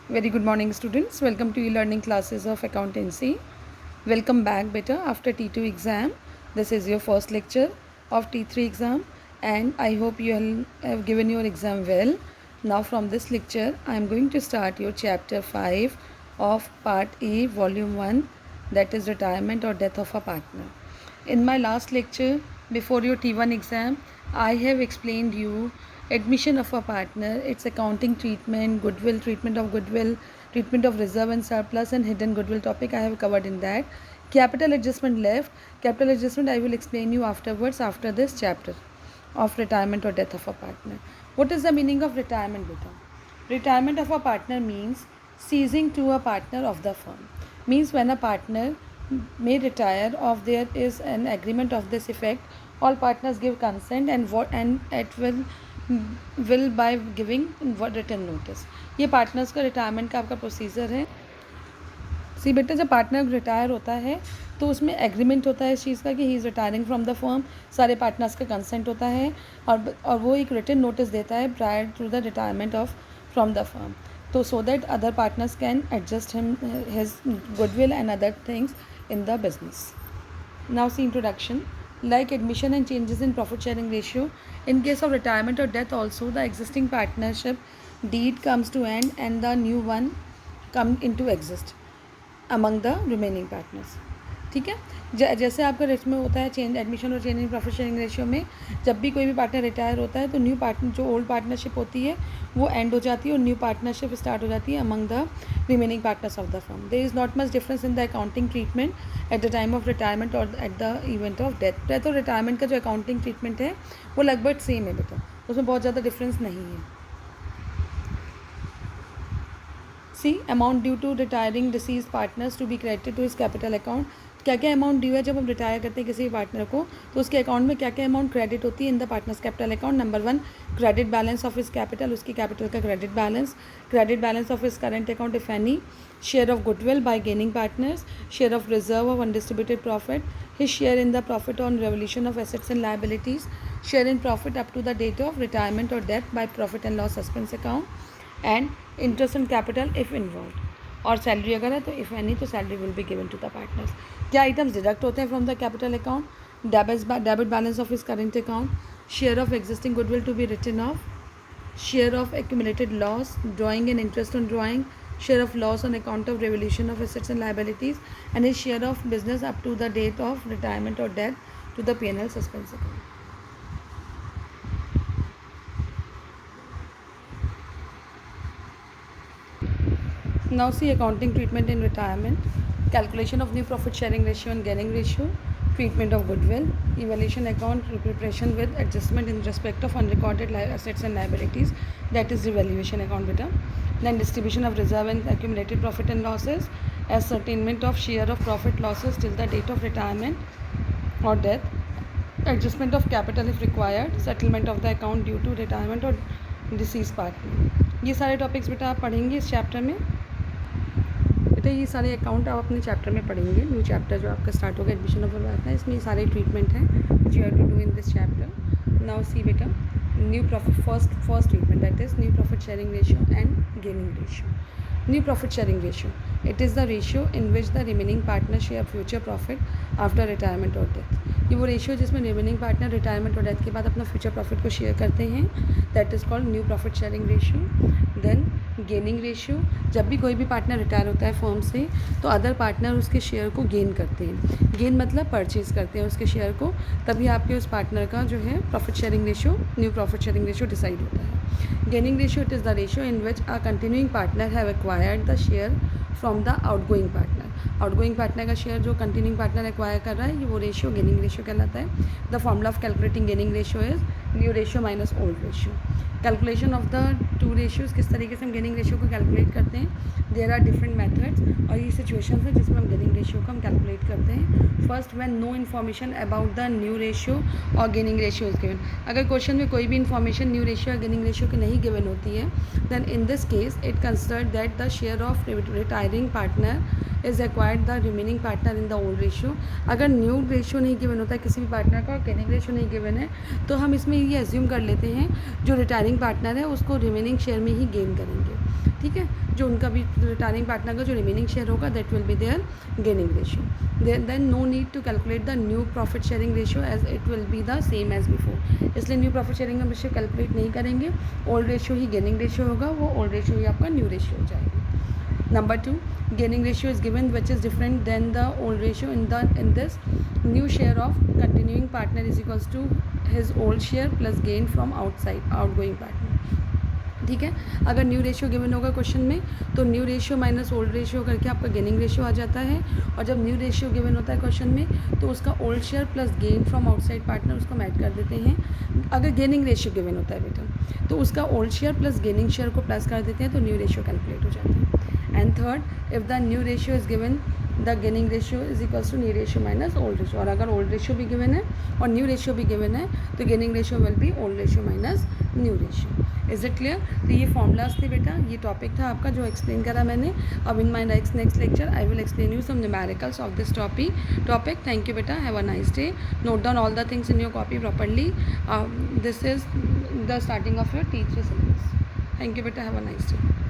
Very good morning, students. Welcome to e-learning classes of accountancy. Welcome back, beta, after T2 exam. This is your first lecture of T3 exam, and I hope you have given your exam well. Now, from this lecture, I am going to start your chapter 5 of Part A, Volume 1, that is retirement or death of a partner. In my last lecture, before your T1 exam, I have explained you admission of a partner, its accounting treatment, goodwill, treatment of reserve and surplus, and hidden goodwill topic I have covered in that. Capital adjustment left. Capital adjustment I will explain you afterwards after this chapter of retirement or death of a partner. What is the meaning of retirement, beta? Retirement of a partner means ceasing to a partner of the firm. Means when a partner may retire or there is an agreement of this effect, all partners give consent and it will by giving written notice. ये partners का retirement का आपका procedure है. सी बेटा, जब partner retire होता है तो उसमें एग्रीमेंट होता है इस चीज़ का कि he is retiring from the firm. सारे पार्टनर्स का कंसेंट होता है और वो एक रिटन नोटिस देता है prior to the retirement of from the firm. तो so that other partners can adjust his goodwill and other things in the business. Now see introduction. Like admission and changes in profit sharing ratio, in case of retirement or death also the existing partnership deed comes to end and the new one come into exist among the remaining partners. ठीक है. जैसे आपका इसमें होता है change admission और change in profit sharing ratio में, जब भी कोई भी पार्टनर रिटायर होता है तो न्यू पार्टनर जो ओल्ड पार्टनरशिप होती है वो एंड हो जाती है और न्यू पार्टनरशिप स्टार्ट हो जाती है among the remaining partners of the firm. There is not much difference in the accounting treatment at the time of retirement और at the event of death. Death और retirement का जो accounting treatment है वो लगभग सेम है बेटा, उसमें बहुत ज़्यादा डिफरेंस नहीं है. See amount due to retiring deceased partners to be credited to his capital account. क्या क्या अमाउंट ड्यू है जब हम रिटायर करते हैं किसी पार्टनर को, तो उसके अकाउंट में क्या क्या अमाउंट क्रेडिट होती है in the partners capital account. Number 1, credit balance of his capital, उसकी कैपिटल का credit balance of his current account if any, share of goodwill by gaining partners, share of reserve of undistributed profit, his share in the profit on revolution of assets and liabilities, share in profit up to the date of retirement और death by profit and loss suspense account, and interest on capital if involve. और salary अगर है तो if any तो salary will be given to the partners. क्या items deduct होते हैं from the capital account? Debit balance of his current account, share of existing goodwill to be written off, share of accumulated loss, drawing and interest on drawing, share of loss on account of revolution of assets and liabilities, and his share of business up to the date of retirement और death to the P&L suspense account. Now see accounting treatment in retirement, calculation of new profit sharing ratio and gaining ratio, treatment of goodwill, evaluation account preparation with adjustment in respect of unrecorded assets and liabilities, that is revaluation account beta. Then distribution of reserve and accumulated profit and losses, ascertainment of share of profit losses till the date of retirement or death, adjustment of capital if required, settlement of the account due to retirement or deceased partner. ये सारे topics बेटा आप पढ़ेंगे इस chapter में. बेटा ये सारे अकाउंट आप अपने चैप्टर में पढ़ेंगे. न्यू चैप्टर जो आपका स्टार्ट होगा एडमिशन ऑफ पार्टनर, इसमें ये सारे ट्रीटमेंट हैं which you have to do in this chapter. Now see बेटा new profit first treatment, that is new profit sharing ratio and gaining ratio. New profit sharing ratio, it is the ratio in which the remaining partner share future profit after retirement और death. ये वो ratio जिसमें remaining partner retirement और death के बाद अपना future profit को share करते हैं, that is called new profit sharing ratio. Then gaining ratio, जब भी कोई भी पार्टनर रिटायर होता है फर्म से तो अदर पार्टनर उसके शेयर को गेन करते हैं. गेन मतलब परचेज़ करते हैं उसके शेयर को, तभी आपके उस पार्टनर का जो है profit sharing ratio, new profit sharing ratio decide होता है. Gaining ratio, it is the ratio in which a continuing partner have acquired the share from the outgoing partner. Outgoing partner का शेयर जो continuing partner acquire कर रहा है, ये वो ratio gaining ratio कहलाता है. The formula of calculating gaining ratio is new ratio minus old ratio. Calculation of the two ratios, किस तरीके से हम गेनिंग रेशियो को कैलकुलेट करते हैं. देयर आर डिफरेंट मेथड्स और ये सिचुएशन है जिसमें हम गेनिंग रेशियो को हम कैलकुलेट करते हैं. First, when no information about the new ratio और गेनिंग रेशियो इज गिवन. अगर क्वेश्चन में कोई भी इन्फॉर्मेशन न्यू रेशियो या गेनिंग रेशियो की नहीं गिवन होती है, then in this case it considered that the share of retiring partner is acquired divide the remaining partner in the old ratio. अगर न्यू रेशियो नहीं गिवन होता है किसी भी पार्टनर का और गेनिंग रेशियो नहीं गिवन है तो हम इसमें ये एज्यूम कर लेते हैं जो रिटायरिंग पार्टनर है उसको रिमेनिंग शेयर में ही गेन करेंगे, ठीक है। जो उनका भी रिटायरिंग पार्टनर का जो रिमेनिंग शेयर होगा that will be there gaining ratio. Then no need to calculate the new profit sharing ratio as it will be the same as before. इसलिए new profit sharing ratio calculate नहीं करेंगे, old ratio ही gaining ratio होगा, वो old ratio ही आपका new ratio हो जाएगी। Number 2, gaining ratio is given which is different than the old ratio in this new share of continuing partner is equals to his old share plus gain from outgoing partner, ठीक है। अगर new ratio given होगा question में तो new ratio minus old ratio करके आपका gaining ratio आ जाता है, और जब न्यू रेशियो गिवन होता है क्वेश्चन में तो उसका old share plus gain from outside partner उसको ऐड कर देते हैं। अगर गेनिंग रेशियो गिवन होता है बेटा तो उसका old share plus gaining share को प्लस कर देते हैं तो न्यू रेशियो कैलकुलेट हो जाता है। And third, if the new ratio is given the gaining ratio is equals to new ratio minus old ratio. और अगर ओल्ड रेशियो भी गिवन है और न्यू रेशियो भी गिवन है तो gaining ratio will be old ratio minus new ratio. Is it clear? तो ये फॉर्मूलाज थे बेटा, ये टॉपिक था आपका जो एक्सप्लेन करा मैंने। अब in my next lecture I will explain you some numericals of this topic. Thank you बेटा, have a nice day. Note down all the things in your copy properly. This is the starting of your T3 syllabus. Thank you बेटा, have a nice day.